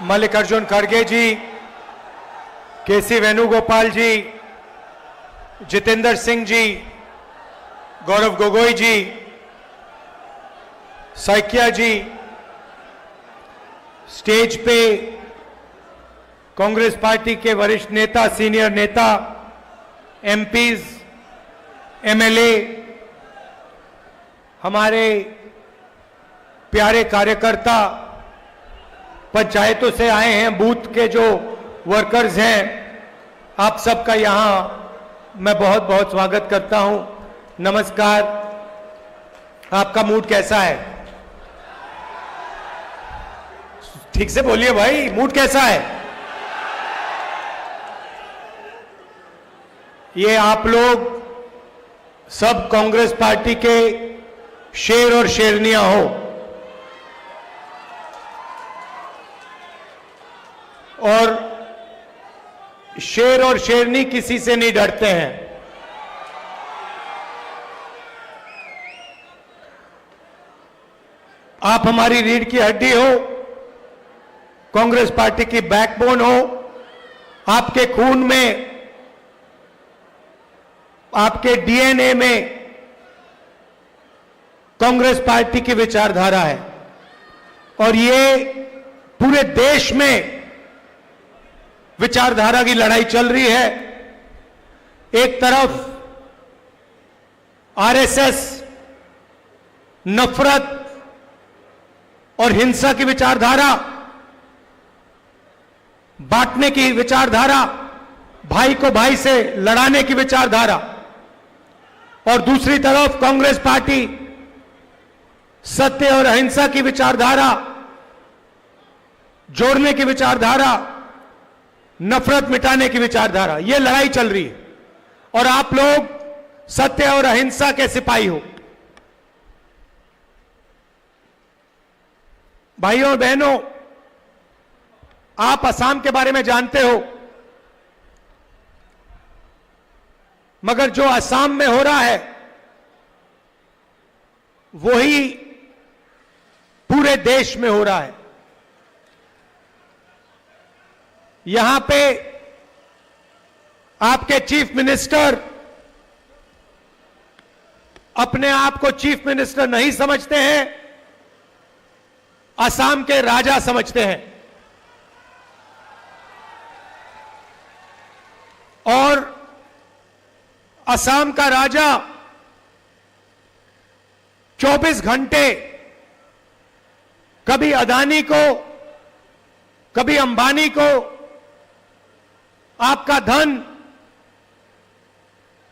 मल्लिकार्जुन खड़गे जी, केसी वेणुगोपाल जी, जितेंद्र सिंह जी, गौरव गोगोई जी, सैकिया जी, स्टेज पे कांग्रेस पार्टी के वरिष्ठ नेता, सीनियर नेता, एमपीज, एमएलए, हमारे प्यारे कार्यकर्ता, पंचायतों से आए हैं, बूथ के जो वर्कर्स हैं, आप सबका यहां मैं बहुत बहुत स्वागत करता हूं। नमस्कार। आपका मूड कैसा है? ठीक से बोलिए भाई, मूड कैसा है? ये आप लोग सब कांग्रेस पार्टी के शेर और शेरनियां हो और शेर और शेरनी किसी से नहीं डरते हैं। आप हमारी रीढ़ की हड्डी हो, कांग्रेस पार्टी की बैकबोन हो, आपके खून में, आपके डीएनए में कांग्रेस पार्टी की विचारधारा है और ये पूरे देश में विचारधारा की लड़ाई चल रही है। एक तरफ आरएसएस नफरत और हिंसा की विचारधारा, बांटने की विचारधारा, भाई को भाई से लड़ाने की विचारधारा, और दूसरी तरफ कांग्रेस पार्टी सत्य और अहिंसा की विचारधारा, जोड़ने की विचारधारा, नफरत मिटाने की विचारधारा। यह लड़ाई चल रही है और आप लोग सत्य और अहिंसा के सिपाही हो। भाइयों और बहनों, आप असम के बारे में जानते हो, मगर जो असम में हो रहा है वही पूरे देश में हो रहा है। यहां पे आपके चीफ मिनिस्टर अपने आप को चीफ मिनिस्टर नहीं समझते हैं, असम के राजा समझते हैं। और असम का राजा 24 घंटे कभी अदानी को, कभी अंबानी को आपका धन,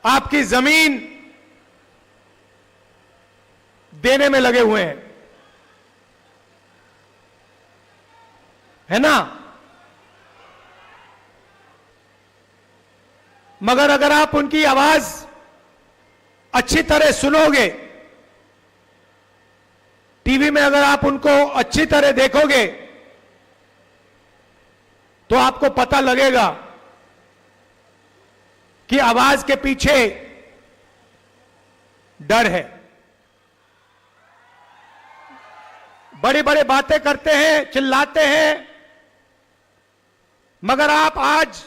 आपकी जमीन देने में लगे हुए हैं, है ना? मगर अगर आप उनकी आवाज अच्छी तरह सुनोगे, टीवी में अगर आप उनको अच्छी तरह देखोगे, तो आपको पता लगेगा कि आवाज के पीछे डर है। बड़ी बड़ी बातें करते हैं, चिल्लाते हैं, मगर आप आज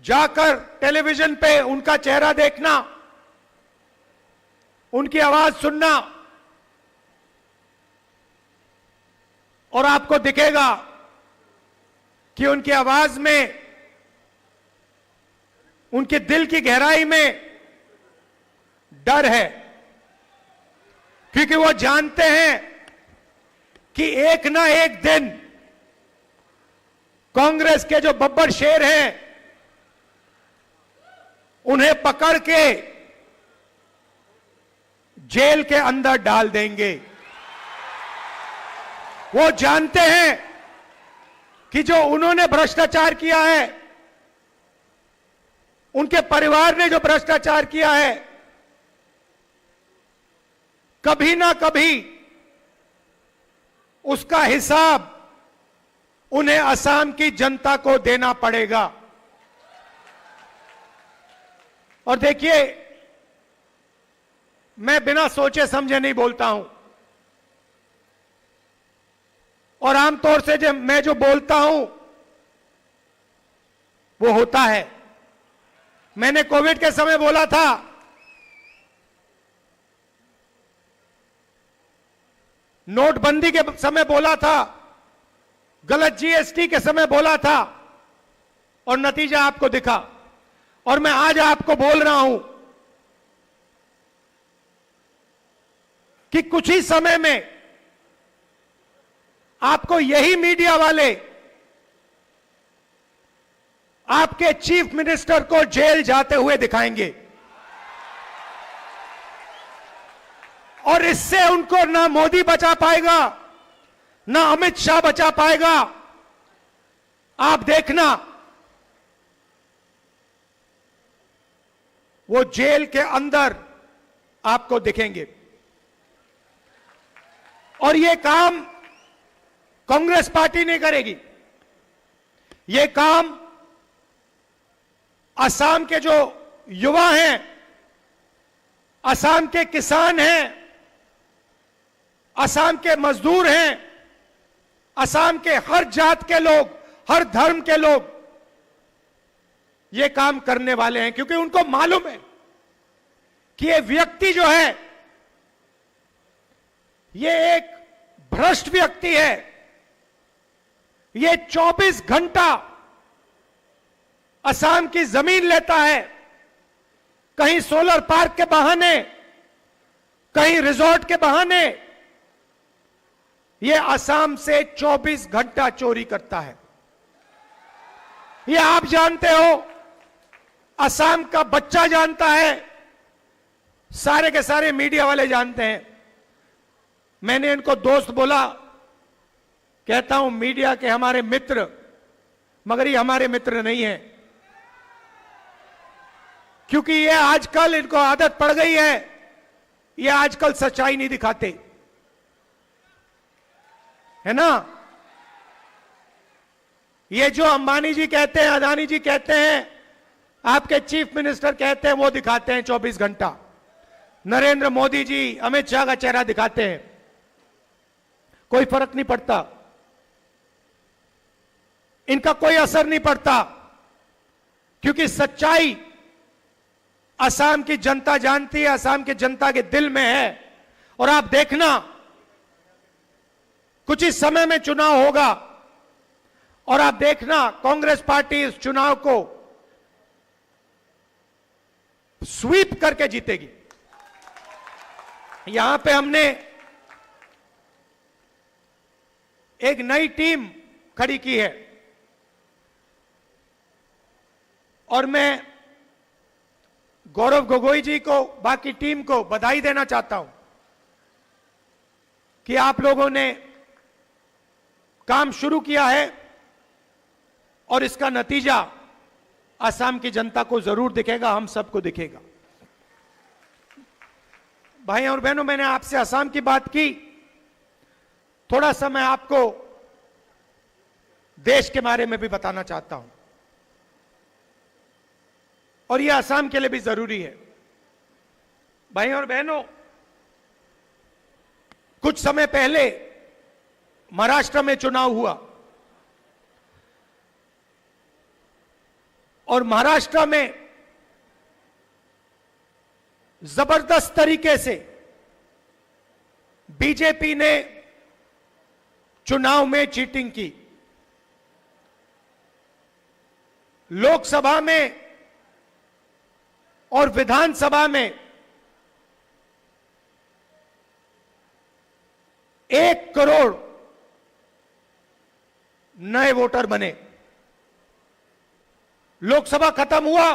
जाकर टेलीविजन पे उनका चेहरा देखना, उनकी आवाज सुनना, और आपको दिखेगा कि उनकी आवाज में, उनके दिल की गहराई में डर है, क्योंकि वो जानते हैं कि एक ना एक दिन कांग्रेस के जो बब्बर शेर हैं उन्हें पकड़ के जेल के अंदर डाल देंगे। वो जानते हैं कि जो उन्होंने भ्रष्टाचार किया है, उनके परिवार ने जो भ्रष्टाचार किया है, कभी ना कभी उसका हिसाब उन्हें असम की जनता को देना पड़ेगा। और देखिए, मैं बिना सोचे समझे नहीं बोलता हूं, और आमतौर से जब मैं जो बोलता हूं वो होता है। मैंने कोविड के समय बोला था, नोटबंदी के समय बोला था, गलत जीएसटी के समय बोला था और नतीजा आपको दिखा। और मैं आज आपको बोल रहा हूं कि कुछ ही समय में आपको यही मीडिया वाले आपके चीफ मिनिस्टर को जेल जाते हुए दिखाएंगे और इससे उनको ना मोदी बचा पाएगा, ना अमित शाह बचा पाएगा। आप देखना, वो जेल के अंदर आपको दिखेंगे। और ये काम कांग्रेस पार्टी नहीं करेगी, ये काम असम के जो युवा हैं, असम के किसान हैं, असम के मजदूर हैं, असम के हर जात के लोग, हर धर्म के लोग ये काम करने वाले हैं, क्योंकि उनको मालूम है कि ये व्यक्ति जो है ये एक भ्रष्ट व्यक्ति है। ये 24 घंटा असम की जमीन लेता है, कहीं सोलर पार्क के बहाने, कहीं रिजॉर्ट के बहाने ये असम से 24 घंटा चोरी करता है। ये आप जानते हो, असम का बच्चा जानता है, सारे के सारे मीडिया वाले जानते हैं। मैंने इनको दोस्त बोला, कहता हूं मीडिया के हमारे मित्र, मगर ये हमारे मित्र नहीं है, क्योंकि ये आजकल इनको आदत पड़ गई है, ये आजकल सच्चाई नहीं दिखाते, है ना। ये जो अंबानी जी कहते हैं, अदानी जी कहते हैं, आपके चीफ मिनिस्टर कहते हैं, वो दिखाते हैं 24 घंटा। नरेंद्र मोदी जी, अमित शाह का चेहरा दिखाते हैं, कोई फर्क नहीं पड़ता, इनका कोई असर नहीं पड़ता, क्योंकि सच्चाई असम की जनता जानती है, असम की जनता के दिल में है। और आप देखना, कुछ ही समय में चुनाव होगा और आप देखना कांग्रेस पार्टी इस चुनाव को स्वीप करके जीतेगी। यहां पे हमने एक नई टीम खड़ी की है और मैं गौरव गोगोई जी को, बाकी टीम को बधाई देना चाहता हूं कि आप लोगों ने काम शुरू किया है और इसका नतीजा असम की जनता को जरूर दिखेगा, हम सबको दिखेगा। भाइयों और बहनों, मैंने आपसे असम की बात की, थोड़ा सा मैं आपको देश के बारे में भी बताना चाहता हूं और यह असम के लिए भी जरूरी है। भाइयों और बहनों, कुछ समय पहले महाराष्ट्र में चुनाव हुआ और महाराष्ट्र में जबरदस्त तरीके से बीजेपी ने चुनाव में चीटिंग की। लोकसभा में और विधानसभा में 1 करोड़ नए वोटर बने। लोकसभा खत्म हुआ,